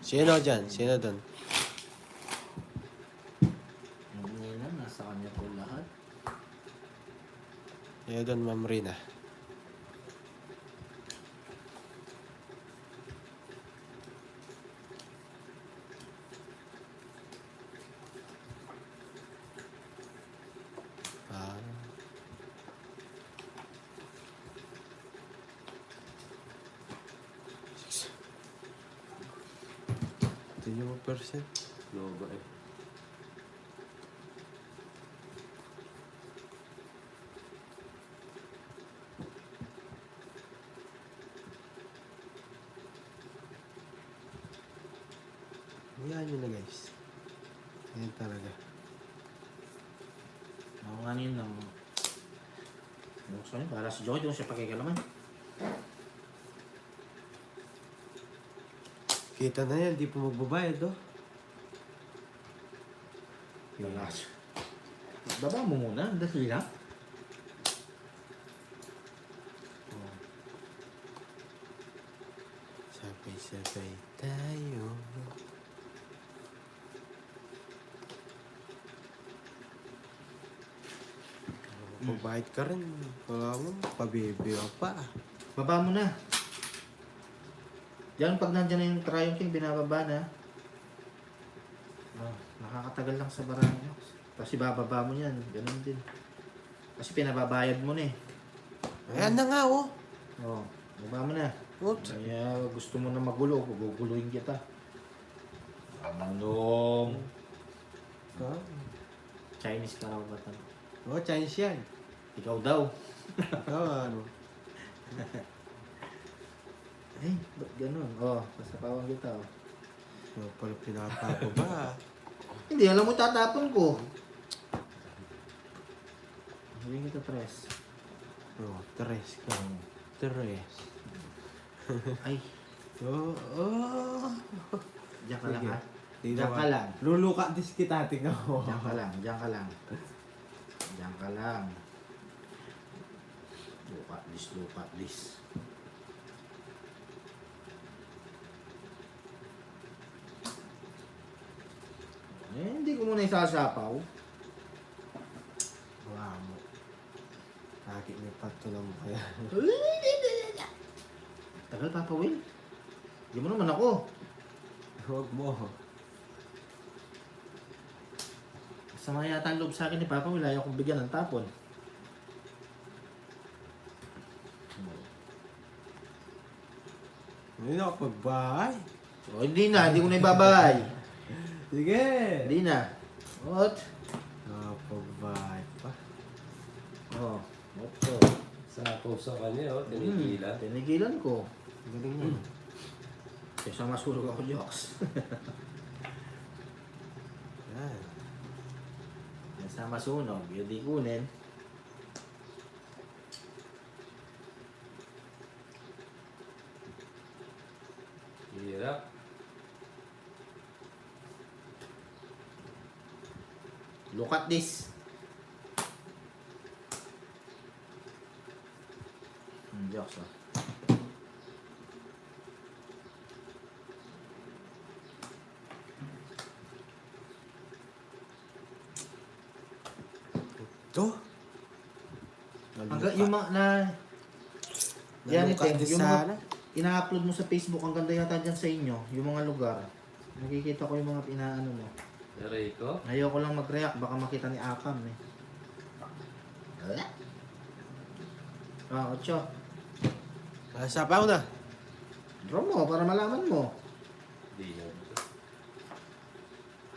Sino dyan? Sino doon? Ngayon na, nasa kanya po lahat. Sino doon, Ma'am Rina? Ah. Tingnan mo percent. Loba eh. Yan yun na guys. Yan talaga. Ako ngayon lang. Gusto niya, para si Joey, doon siya pakikalaman. Kita na yan, di pa magbabayad, oh. Talas. Baba mo muna, dali lang. Oh. Sabay-sabay tayo. Magbayad ka rin. Wala mo, pabebe ka pa. Baba mo na. Diyan pag nandyan na yung Triumph King, binababa na. Oh, nakakatagal lang sa barangay. Tapos ibababa mo yan, ganun din. Kasi pinababayad mo na eh. Ayan na nga, oh. Oh, baba mo na. Oops. Kaya gusto mo na magulo, guguluhin kita. Anong Oh, Chinese ka raw ba ito? oh, Chinese yan. Ikaw daw. Oh, ano. Ay, ba't ganun? Oh, pasapawan kita oh. So, pala pinapababa. Hindi, alam mo tatapon ko. Hindi kita tres. Oh, tres ka. Tres. Ay, Oh, oh. diyan ka lang Sige. ha. Di Diyan ka naman. lang. Luluka dis kita, tingnan mo. Diyan ka lang, diyan ka lang. Diyan ka lang. Look at this, look at this. Eh, hindi ko muna isasapaw. Wala mo. Lagi may patulang mo kaya. Tagal, Papa Will. Hindi mo naman ako. Huwag mo. Sama yata ang loob sa akin ni Papa Will. Ayaw kong bigyan ng tapon. Hindi na ako pagbahay. So, hindi na. Hindi ko na ibabay. Sige. Hindi na. What? Nakapagbahay pa. Oh, opo. Sapaw sa kanya, oh. Tinigilan. Tinigilan ko. Galing mo. Kesa masulog ako, Jokes. Yan. Kesa masunog, yun di kunin. Hirap. Look at this. Jokes, ah. Ito. Hanggang yung mga na... Yan ito, Naluka din yung mga sana. ina-upload mo sa Facebook, ang ganda yata dyan sa inyo, yung mga lugar. Nakikita ko yung mga pinaano mo. Aray ko. Ayoko lang mag-react, baka makita ni Akam eh. Ah, Ocho. Sapaw na. Draw mo, para malaman mo. Di yan.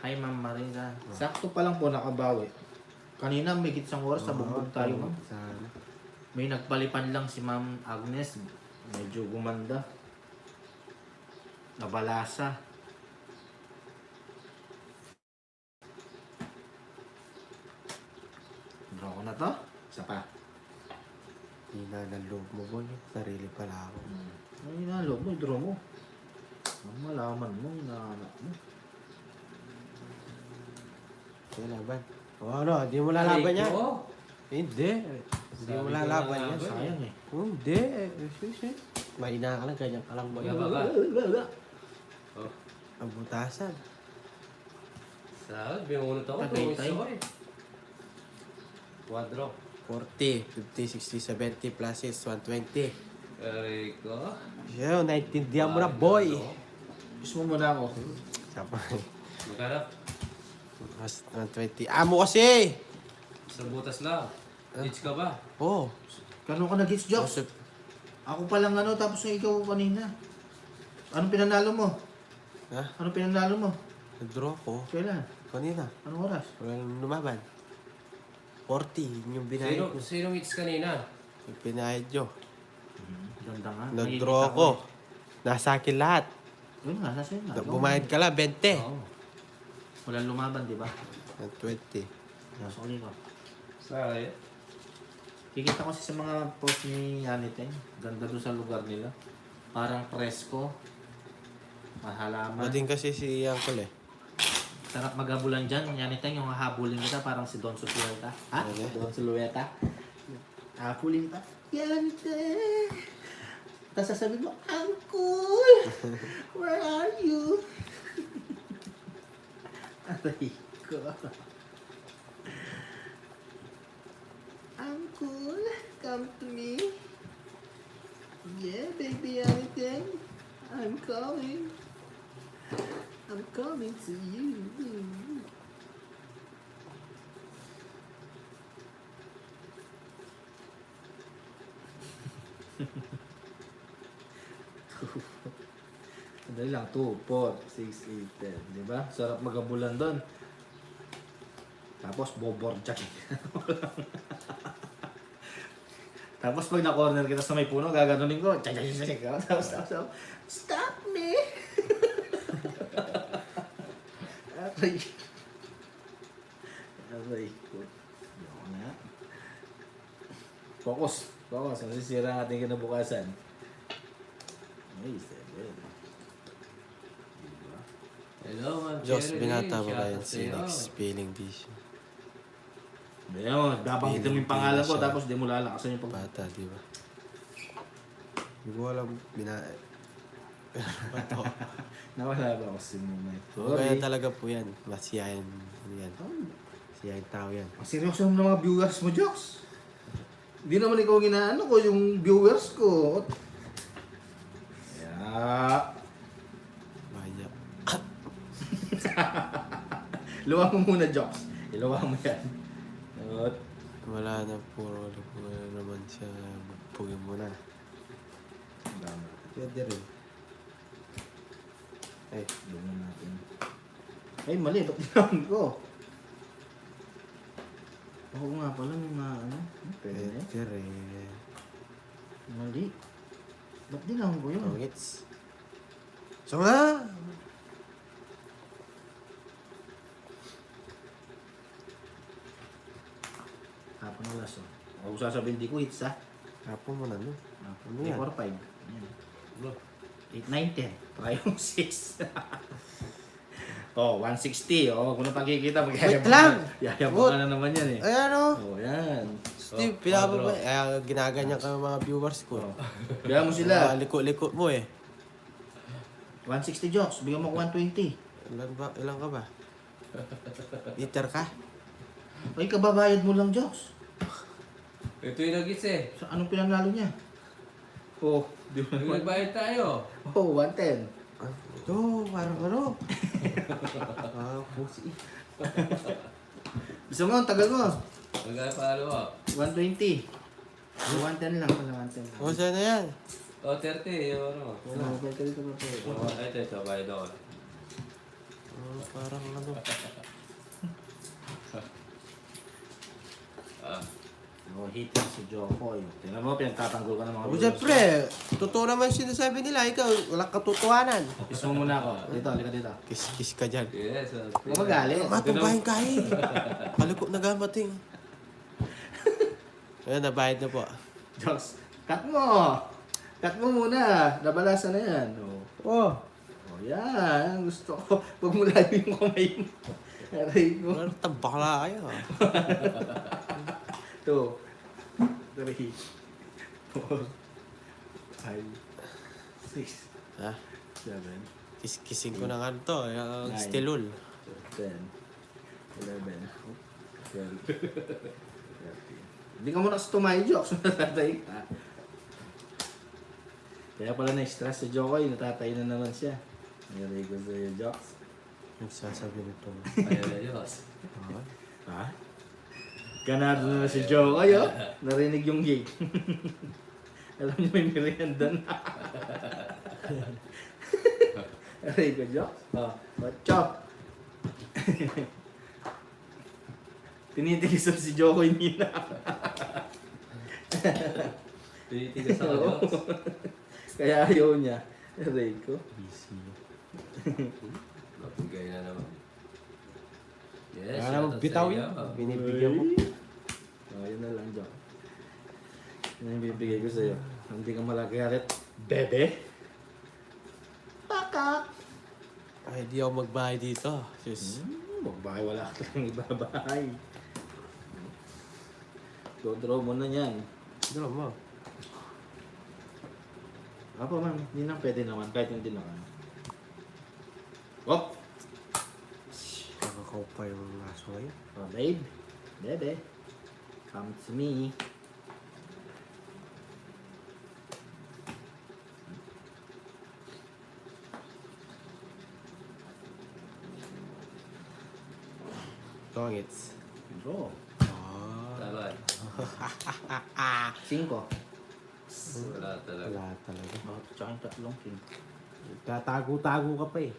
Hi, Ma'am Marina. Sakto pa lang po nakabawi. Kanina, may isang oras sa bumbog tayo, ma'am. Sana. May nagpalipan lang si Ma'am Agnes. Medyo gumanda. Nabalasa. Draw ko na to. Isa pa. Hina ng loob mo, boy. Sarili pala ako. Ay, hinalo mo, draw mo. Ang malaman mo, hinahanap mo. Sige, laban. O ano, di mo lalaban yan. ko. Hindi. Hindi mo lalaban yan. Sayang eh. Hindi. Mahina ka lang, ganyan ka lang, boy. Wala ba? Oh. Ang butasan. Sahod, binunot ako. Tagaytay. Tuwis ako eh. Quadro. 40, 50, 60, 70 plus 6, 120. Aray ko. Yo, naintindihan mo na, boy. Gusto mo muna ako. Sabay. Magkano? Mas 120. Amo kasi! Sa butas lang. Each ka ba? Oh. Kano ka nag-hits, Jokes? Ako pa lang ano, tapos na ikaw kanina. Anong pinanalo mo? Ha? Anong pinanalo mo? Nag-draw ko. Kailan? Kanina. Anong oras? Walang lumaban. 40. Yung binayad ko. Sinong each kanina? Yung binayad nyo. Ganda nga. Nag-draw ako. Nasa akin lahat. Yun nga, nasa yun nga. Bumayad ka lang, 20. Oo. Walang lumaban, di ba? 20. Nasa ulit ko. Sa akin. Kikita ko kasi sa mga post ni Yaniteng. Ganda doon sa lugar nila. Parang presko. Mahalaman. Mading kasi si Uncle eh. Sarap maghabulan dyan. Yaniteng, yung hahabulin kita parang si Don Sulueta. Ha? Ano? Don Sulueta. Hahabulin ka. Yaniteng! Tapos sasabihin mo, Uncle! Where are you? Aray ko. Uncle, come to me. Yeah, baby, anything. I'm coming. I'm coming to you. Dali lang, 2, 4, 6, 8, 10. Diba? Sarap magabulan doon. Tapos, boborjak. Tapos, pag na-corner kita sa may puno, gaganunin ko. Tapos, stop me! Aray. Aray ko. Ayoko na. Focus. Focus. Masisira ang ating kinabukasan. Ay, 7. Hello, Ma'am Diyos, Cherry. binata mo ba Shout yan out si sa'yo. Next Spelling Vision? Ayun, babanggitin mo yung pangalan ko, Siya. tapos di mo lalakasan yung pag... Bata, di ba? Hindi ko alam, Nawala ba ako si Mumay? Kaya talaga po yan. Masiyahin yan. Oh, Siyahin tao yan. ang seryoso ng mga viewers mo, Jokes. Hindi naman ikaw ginaano ko, yung viewers ko. Kaya... Maya. Luwa mo muna, Jokes. Iluwa mo yan. At... Wala na, puro naman siya. Pugin mo na. Pwede rin. Ay, Doon na natin. Ay, mali. Ba't ginawan ko? Oo nga pala, may mga ano. Pwede. pwede rin. Mali. Ba't ginawan ko yun? Pangits. So nga! Hapon na laso. Ako sasabihin di ko hits, ha? Kapo mo na, no? Ano 3, yan? 4, 5. 8, 9, 10. Try yung 6. Oh, 160. Oh, kung napagkikita, Wait lang! Yayabang ka na naman yan eh. Ayan o! Oh, yan. Steve, Oh, pinapaba. quadro. Kaya ginaganyan ka ng mga viewers ko. Oh. Bigyan mo sila. Liko-liko mo eh. 160 jokes. Bigyan mo ko 120. Ilan ka ba? Liter ka? Ay, kababayad mo lang jokes. Ito yung nag-each eh. So, anong pinanalo niya? Oh, di mo Yung nagbayad tayo. Oh, 110. Ito, parang ano? Pusi. Gusto mo, tagal mo. Magkakapalo ako. 120. 110 lang pala, 110 lang. O, saan na yan? Oh, 30 yung ano. Wala, pwede ka dito pa po. Oh, ito, bayad ako. Parang ano? Ah. Oh, hitting si Jokoy. Tingnan mo, pinagtatanggol ka ng mga O, siyempre, totoo naman yung sinasabi nila. Ikaw, walang katotohanan. Kiss mo muna ako. Dito, halika dito. Kiss-kiss ka dyan. Yes. Huwag magalit. Matubahin ka eh. Kaliko na gamating. Ayan, nabayad na po. Jokes, cut mo! Cut mo muna. Nabalasan na yan. Oh, yan. Gusto ko. Huwag mo layo yung kamay mo. Aray mo. Ano, tambakla kayo. 2, 3, 4, 5, 6, Ha? 7, Kiss-kissing ko na nga to. Yung Nine. stilul. 10, 11, 12, 13. Hindi ka muna kasi tumayo, Jokes. Natatay ka. Kaya pala na-stress si Jokoy. Natatay na naman siya. Nalay ko sa'yo, Jokes. Yung sasabi nito. Ayaw na Diyos. Ha? Ganado na si Jokoy, oh. Narinig yung gate. Alam niyo may merienda na. Aray ko, Jokes. Oh, chop. Tinitigisan si Jokoy nina. Tinitigas ako Diyos. Kaya ayaw niya. Aray ko. Busy. Mapigay na naman. Yes, Kaya naman bitaw yun. Binibigyan ko. Oh, yun na lang, Jok. Yun yung bibigay ko sa'yo. Hindi ka malagarit. Bebe? Pakak! Ay, di ako magbahay dito. Sus. Magbahay, wala ka lang ibabahay. Draw mo na yan. Draw mo. Apo man, hindi na pwede naman. Kahit hindi naman. Hop! Nakakaw pa yung aso ngayon. Oh, babe. Bebe. Come to me. Tongits. Draw. Ah. Taray. 5. Wala talaga. Wala talaga. Oh, tsaka yung tatlong king. Tatago-tago ka pa eh.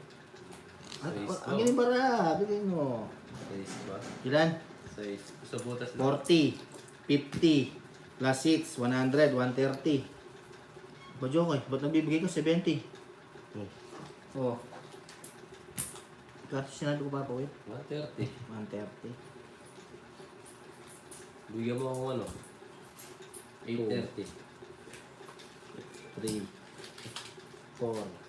Ang ganyan bara. Bigay mo. 6 ba? Ilan? 6. Gusto butas na. 40, 50, plus 6, 100, 130. Ba, Jokoy? Ba't nabibigay ko 70? Eh. Oo. Ikaw sinado ko pa po eh. 130. 130. Bigyan mo akong ano? 830. 3, 4, 50.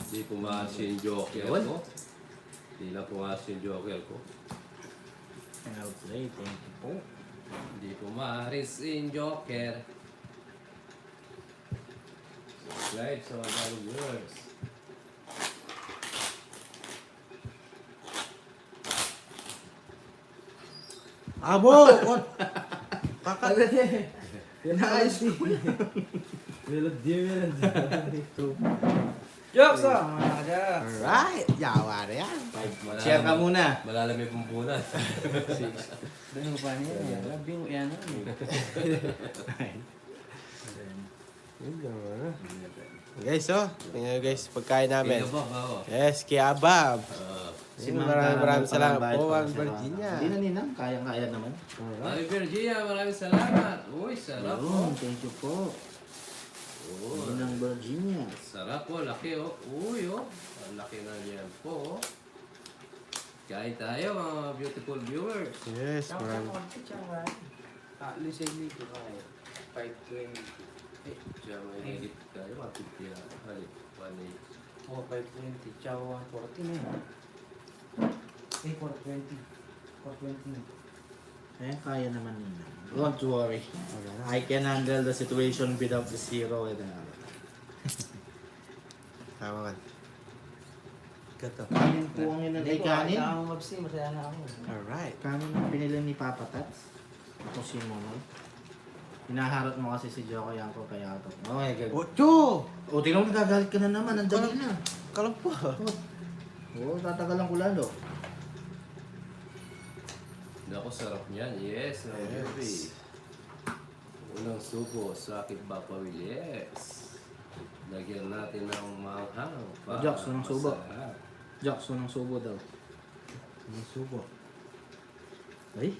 Hindi pumakas yung joker Yun. ko. Hindi lang pumakas yung joker ko. I'll play. Thank you po. Hindi pumaris yung joker. Live sa mga bagong viewers. Abo! What? Kakat. Yan na ayos ko. Melody. Jokes ah! Mga jokes! Alright. Yawa na yan. Share ka muna. Malalam yung pumpunan. Ano pa niya? Labi mo yan. Yun naman. Guys, oh. Tingnan nyo guys, pagkain namin. Kaya ba? Bawa. Yes, kebab. Si Yun, Ma'am maraming salamat Bayad po, para Ma'am sa Virginia. Hindi na ninang. Kayang-kaya naman. Mami Virginia, maraming salamat. Uy, sarap po. Yun, thank you po. Ninang Virginia. Sarap po, laki oh. Uy oh. Ang laki na yan po oh. Kain tayo mga beautiful viewers. Yes, maraming. Lisay ko kaya. 520. Diyan may higit tayo, mga 50 na. Halit, 180. Oh, 520. Chow 140 na yun. 420. 420 na. Kaya naman ninang. Don't worry. I can handle the situation without the zero. Tama ka. Gato. Kanin po ang yun. Ay, kanin? Ako mabsi, masaya na ako. Alright. Kanin ang pinili ni Papa Tats. Ako si Monoy. Hinaharot mo kasi si Joko yan ko kaya ito. Oh my God. Ocho! O, tingnan mo, nagagalit ka na naman. Nandiyan na. Kalam po. Oo, tatagalan ko lalo. Naku, sarap niyan. Yes, mga baby. Unang subo sa aking Bapawil. Yes. Lagyan natin ng manghang. Jocks, unang subo. masarap. Jocks, unang subo daw. Ang subo. Ay.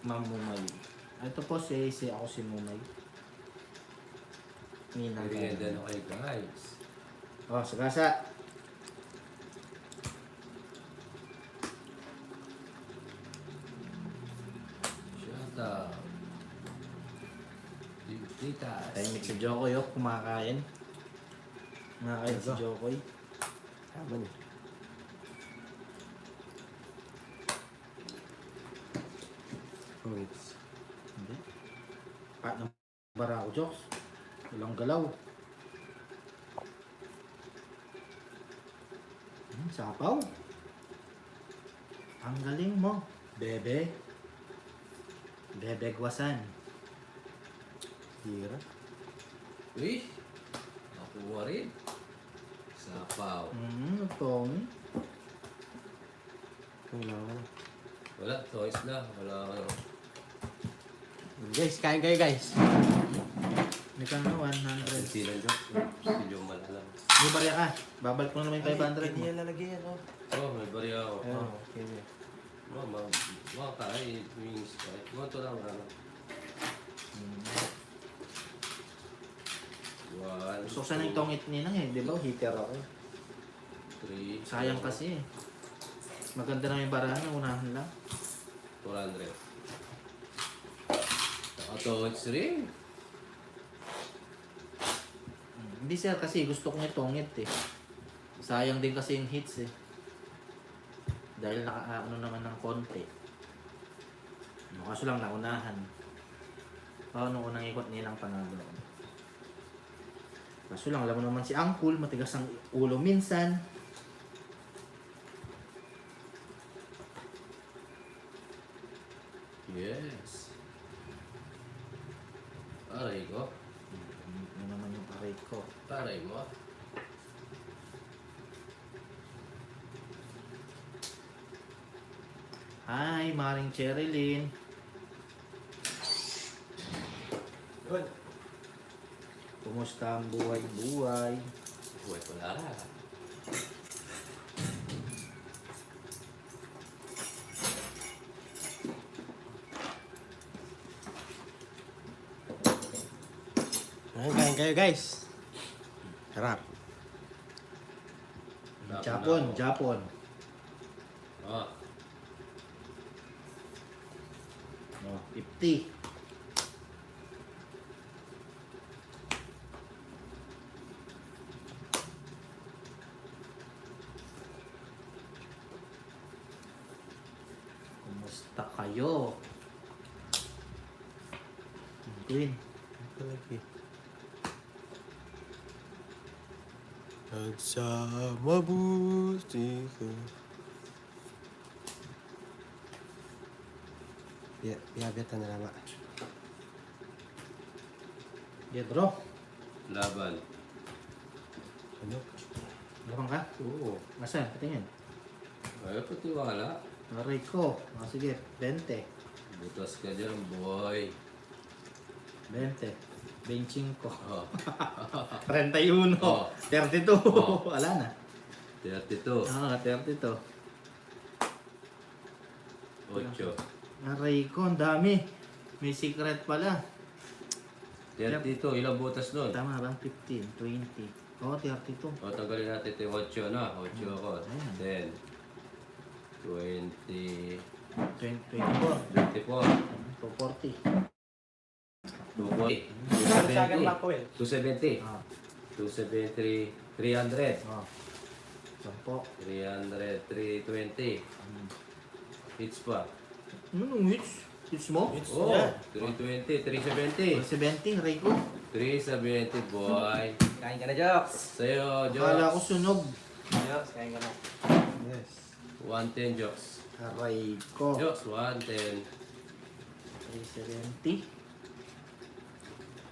Ma'am Mumay. Ito po si ako si Mumay. Ninang. Merienda na kayo guys. Oh, sagasa. Shut up. Titas. Tahimik si Joko yung kumakain. Nakakain si Jokoy. Tama niya. Wait. Hindi. Pat ng Barako Jokes. Walang galaw. Sapaw. Ang galing mo. Bebe. Bebe Gwasan. Hira. Uy! Nakuha rin. Sapaw. Tommy. Wala ka na. Wala, toys na. Wala ano. Guys, kain kayo guys. May ka na 100. Silang jokes. Hindi yung malalang. May barya ka. Babalik mo naman yung 500 mo. lalagay yan, oh. Oh, may barya ako. Ayun, okay. Mga kain, wings, kahit. Mga ito lang, ano. One, Gusto ko sana yung tongit ninang eh. Di ba? Heater ako. 3, Sayang kasi eh. Maganda na yung barahan. Unahan lang. 400. Nakatohits rin. Hindi sir kasi gusto ko yung tongit eh. Sayang din kasi yung hits eh. Dahil naka-ano naman ng konti. No, kaso lang naunahan. Nung unang ikot nilang panalo. Kaso lang, alam mo naman si Uncle, matigas ang ulo minsan. Yes. Aray ko. Yun naman yung aray ko. Aray mo. Hi, Maring Cherilyn. Good. Kumusta ang buhay-buhay? Buhay ko na. Kain kayo guys. Harap. Japon, Japon. Ah, Oh, 50. Kumusta kayo? Queen. Lagi. Nagsama buti ko. Biyabitan na naman. Gedro. laban. Ano? Meron ka? Oo. Nasaan? Patingin. Ayaw patiwala. Aray ko. Sige, 20. Butas ka dyan, boy. 20. 25. Oh. 31. Oh. 32. Oh. Wala na. 32. 32. 8. Aray ko, ang dami. May secret pala. 32. Ilang butas nun? Tama ba? 15, 20. Oo, 32. O, tanggalin natin ito yung 8 na. 8 ako. Ayan. 10. 20. 24. 24. 240. 240. Sa akin 270. 270. Ah. 273. 300. Oh. 10. 300. 320. Hits pa. Ano hits? Hits mo? Oh, Yeah. 320. 370. 70, Ray ko. 370, boy. Kain ka na, Joks. Sa'yo, Akala ko Jokes. sunog. Joks, kain ka na. Yes. 110, Jokes. Aray ko. Jokes, 110. 370.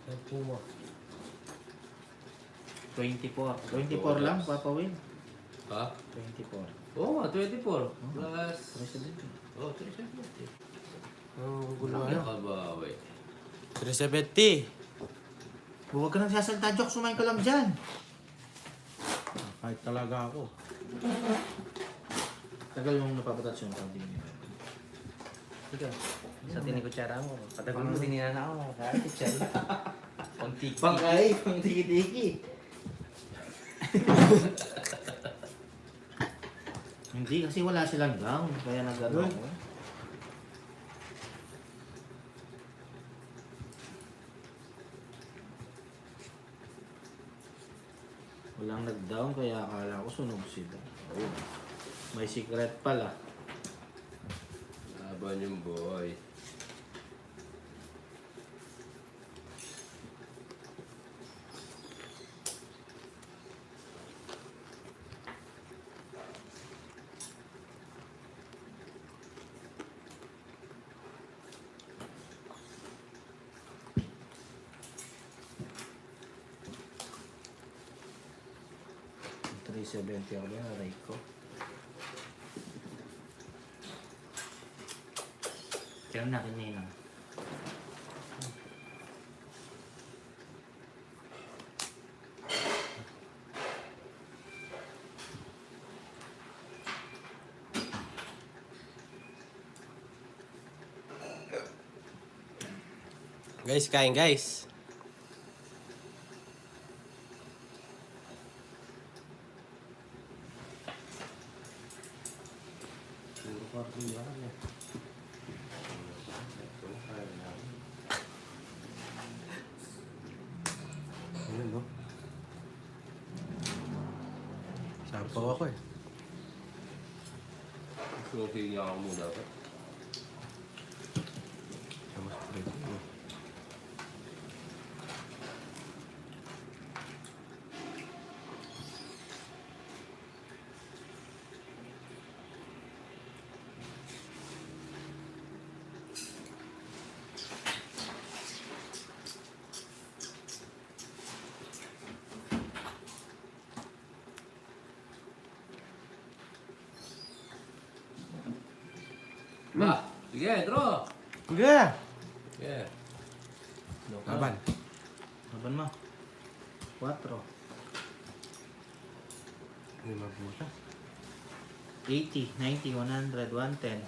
Ang puma. 24. 24 lang, Papa Will. Ha? 24. Oo nga, 24. Plus... 370. Oh, 370. Ang gulo Ano ano? ka ba, wey? 370. Huwag ka nang sasalta, Jok. Sumayin ka lang dyan. Kahit talaga ako. Tagal mong napapatasyon pag din nila. Ikaw, sa tinikutsara mo. Patagal mo din nila na ako. Kahit siya. Pang tiki. Pangkay, pang tiki-tiki. Hindi, kasi wala silang gown. Kaya nag-ano ako. Walang nag-down kaya akala ko sunog sila. Oh. May secret pala. Laban yung boy. $370 ako yan, aray ko. Kaya natin ninang. Guys, kain guys. Puro karton yan eh. Ayun, no? Sampaw ako eh. Smoking niya ako muna dapat. Mas pretty, no? Ba! Sige, draw! Sige! Yeah. Laban. Laban mo. 4. Hindi mabuta. 80, 90, 100, 110.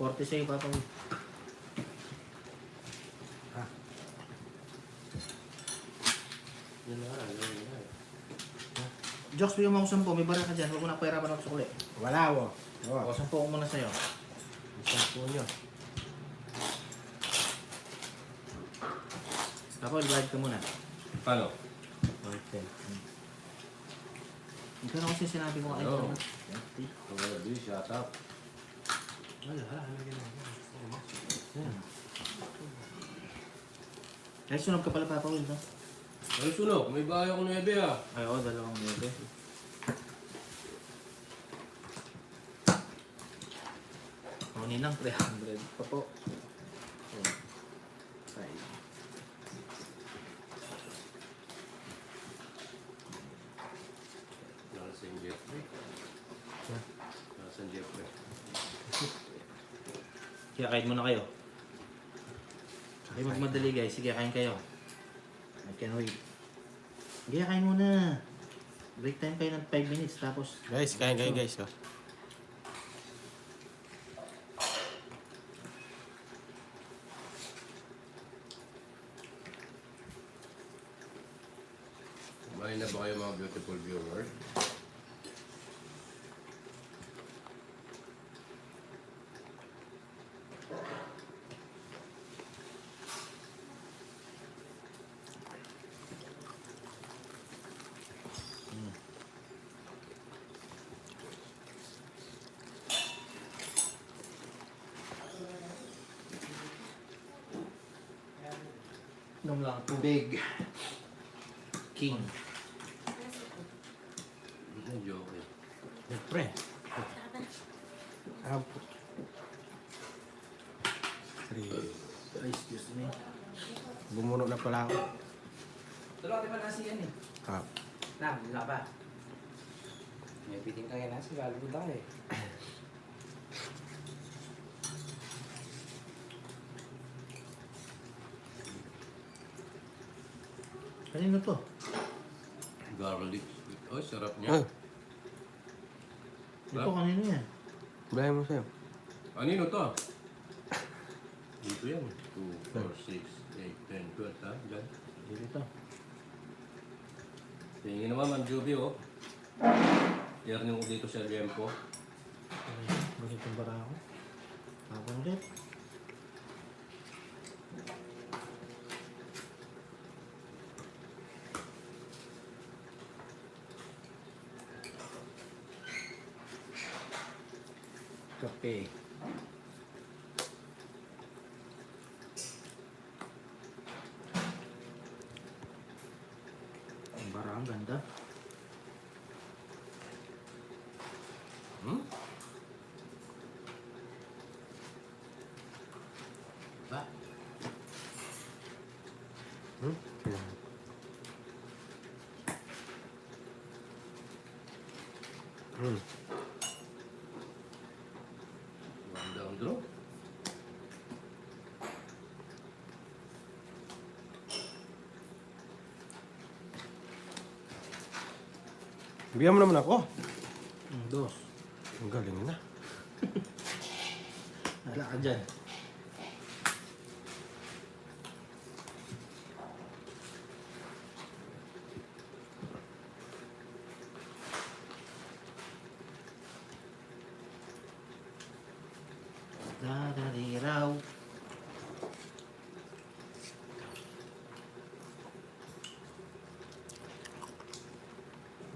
40 sa'yo, Papa. Yan na, yan na. Jokes, bigyan mo ako 10. May bara ka dyan. Huwag mo na pahirapan ako sa kuli. Wala wo. O, 10 ko muna sa'yo. Isang po nyo. Papa, divide ka muna. Paano? Okay. Ikaw na kasi sinabi ko kayo. Ano? 20. Wala, di, shut up. Wala, halagyan mo. Ay, sunog ka pala, Papa Will, no? Ay, sunog. May bahay ako na ebe ah. Ay, oo, 2 9. Kunin lang 300. Papo. Nasa yung Jeffrey. Nasa yung Jeffrey. Kaya kain muna kayo. Ay, magmadali guys. Sige, kain kayo. I can wait. Sige, kain muna. Break time kayo ng 5 minutes. Tapos, Guys, kain kayo guys. Oh. Kumain na ba kayo mga beautiful viewers? inom lang tubig. King. Hindi, joke eh. Siyempre. Apo. 3. Ay, excuse me. Bumuno na pala ako. Tulog di ba nasi yan eh? Ah. Nam, wala ba? May piting kaya nasi, lalabod ako eh. Kanino to? Garlic. Oh, sarap Ah. niya. Ito kanino yan? Bahay mo sa'yo. Anino to? Dito yan. 2, 4, 6, 8, 10, 12 ha? Diyan. Dito. Tingin naman, Ma'am Juby oh. Yarning ko dito sa liempo. Ganitong bara ako. Habang ulit. Kape. Ang bara, ang ganda. Hmm? Ba? Hmm? Hmm. Ganda ang draw. Bigyan mo naman ako. Dos. Ang galing na. Wala ka dyan. Dadaliraw.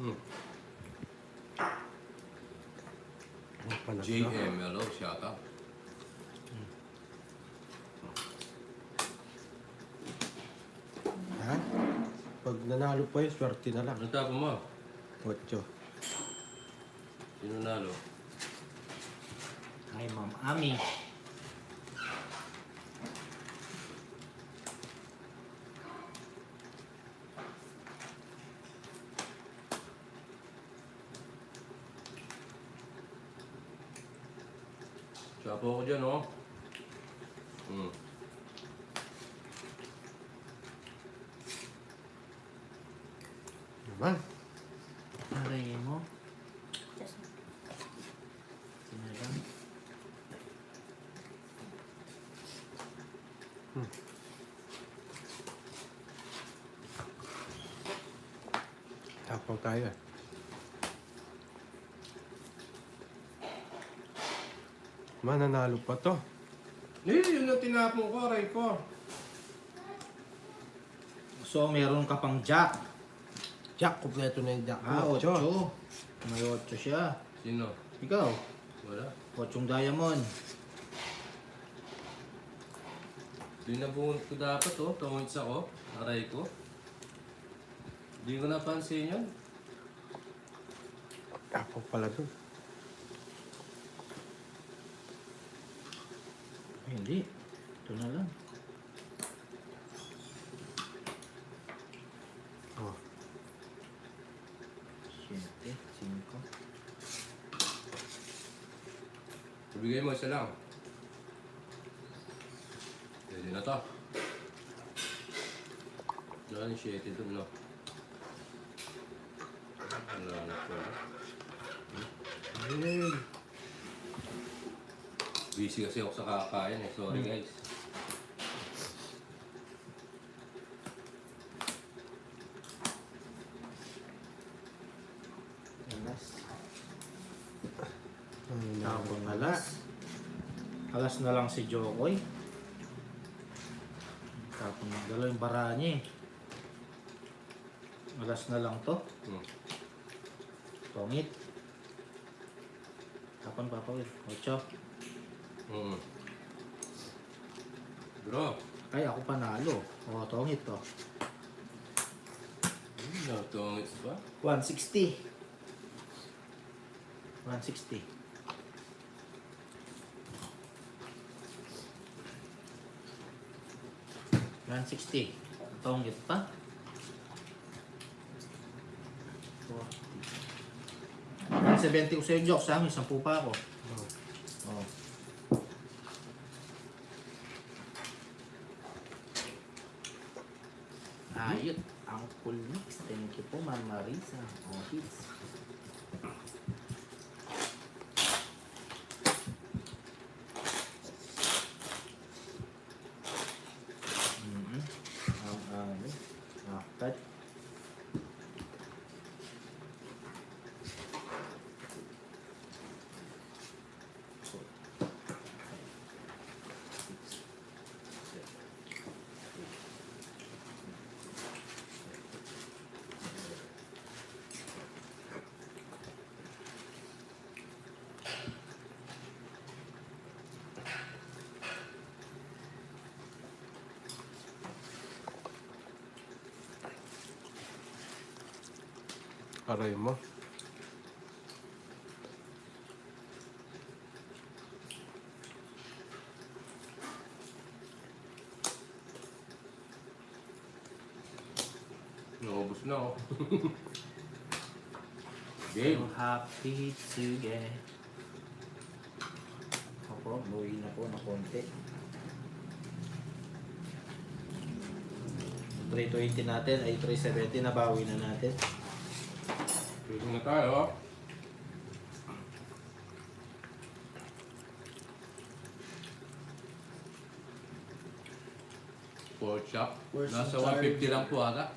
Hmm. Ang panat na. JM, hello, shout out. Ha? Pag nanalo pa yun, swerte na lang. Ano tapo mo? 8. Sino nalo? Ay, Ma'am Ami. Chapo ako dyan, oh. Hmm. Naman. Aray mo. Sinalang. Tapaw tayo eh. Mananalo pa to. Yun ang tinapong ko, aray ko. So, meron ka pang jack. Jack, kompleto na yung Jack. Ah, 8. May 8 siya. Sino? Ikaw, Wala. 8 diamond. Binabungot ko dapat, oh. Tungits ako. Aray ko. Hindi ko napansin yun. Tapaw pala dun. Ay, hindi. Ito na lang. Oh. 7, 5. Ibigay mo isa lang. Pwede na to. Wala yung 7 dun, no? Wala na po. Ayun. Busy kasi ako sa kakain, eh. Sorry, guys. Alas. Ano na? Tapos alas. Alas na lang si Jokoy. Tapos nagdala yung bara niya eh. Alas na lang to. Hmm. Pangit. Tapon papawid. 8. Hmm. Bro. Ay, ako panalo. O, tongit to. Tungits ba? 160. 160. Tongit pa. 70 ko sa'yo, Jok. Sa amin, 10 pa ako. Oh. Ayot. Ang cool mix. Thank you po, Ma'am Marisa. Oh, hits. Cut. Aray mo. Naubos na oh. So happy together. Ako, buwi na po ng konti. 320 natin ay 370 na bawi na natin. Dito na tayo. Pork chop. Pork Nasa chop. 150 lang po ata.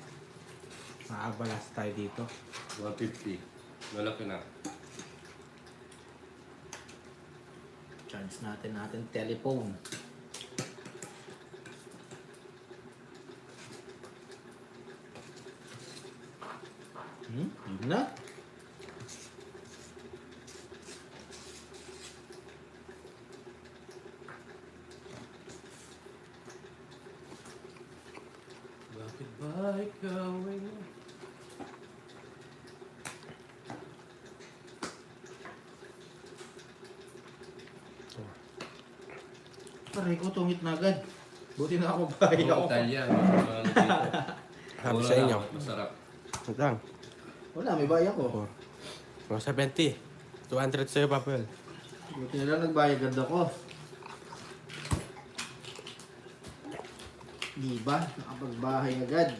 Makakabalas tayo dito. 150. Malaki na. Charge natin telephone. Yun na. Bakit ba ikaw ay... Pare ko, tungit na agad. Buti na ako bahay Ang ako. Italian. Ano dito? Sabi Mura sa inyo. lang, masarap. Ito lang. Wala, may bahay ako. 170. 200 sa'yo, Papel. Buti na lang nagbayad ako. Di ba? Nakapagbahay agad.